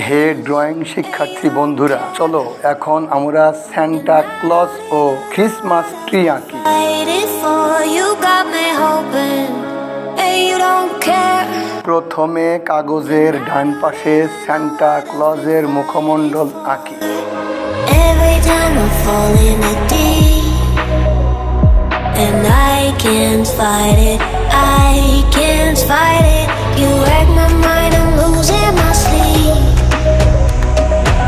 হে drawing শিক্ষার্থী বন্ধুরা, চলো এখন আমরা সান্টা ক্লজ ও ক্রিসমাস ট্রি আঁকি। প্রথমে কাগজের ডান পাশে সান্টা ক্লজের মুখমণ্ডল আঁকি। And I can't fight it, I can't fight it. You wreck my mind, I'm losing my sleep.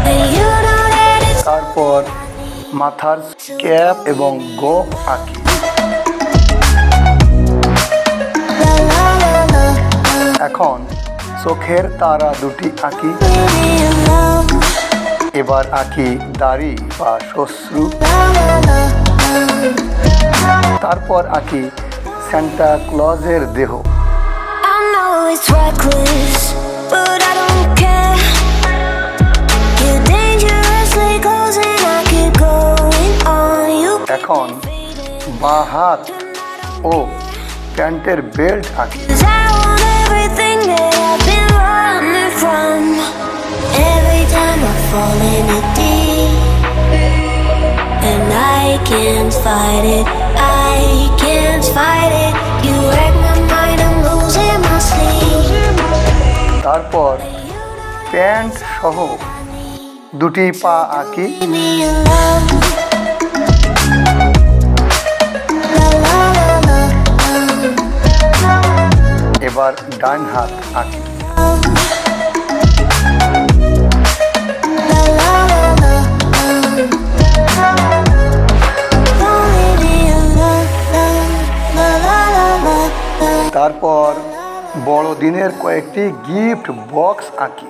And you know that it's তারপর মাথার ক্যাপ এবং গোঁফ আঁকি। এখন চোখের তারা দুটি আঁকি। এবার আঁকি দাড়ি বা শ্বশ্রু। তারপর আঁকি সান্টা ক্লজের দেহ। এখন বাঁ হাত ও প্যান্টের বেল্ট আঁকি। And I can't fight it, I can't fight it. You wreck my mind, I'm losing my sleep. তারপর প্যান্ট সহ দুটি পা আঁকি। এবার ডান হাত আঁকি। তারপর বড়দিনের কয়েকটি গিফট বক্স আঁকি।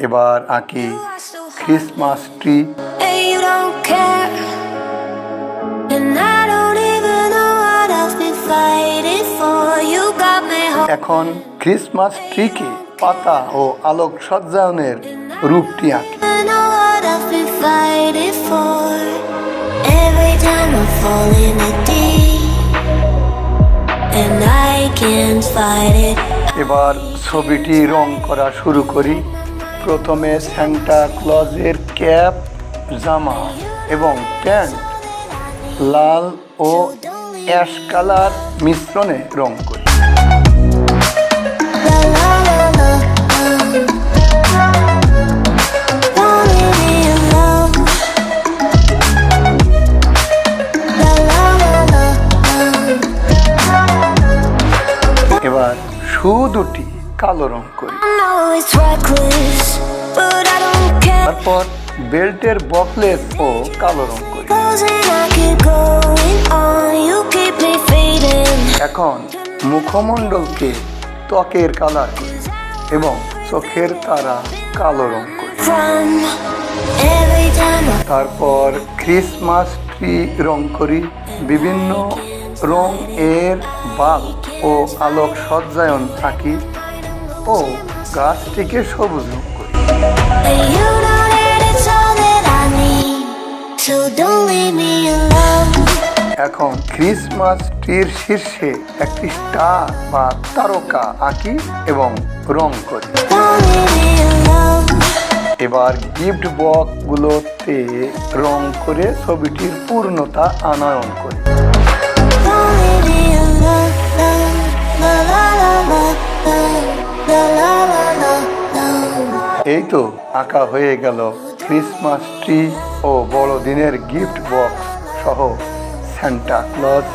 এবার আঁকি ক্রিসমাস ট্রি। এখন ক্রিসমাস ট্রিকে পাতা ও আলোক সজ্জায়নের রূপটি আঁকি। এবার ছবিটি রং করা শুরু করি। প্রথমে সান্টা ক্লজের ক্যাপ, জামা এবং প্যান্ট লাল ও অ্যাশ কালার মিশ্রণে রং করি। এবার শু দুটি কালো রং করি। তারপর বেল্টের বকলেস ও কালো রং করি। এখন মুখমণ্ডলকে ত্বকের কালার করি এবং চোখের তারা কালো রং করি। তারপর ক্রিসমাস ট্রি রং করি। বিভিন্ন রং এর বাল্ব ও আলোক সজ্জায়ন আঁকি ও গাছটিকে সবুজ রং করি। এখন ক্রিসমাস ট্রির শীর্ষে একটি স্টার বা তারকা আঁকি এবং রং করি। এবার গিফট বক্সগুলোতে রং করে ছবিটির পূর্ণতা আনয়ন করি। এই তো আঁকা হয়ে গেল ক্রিসমাস ট্রি ও বড়দিনের গিফট বক্স সহ সান্টা ক্লজ।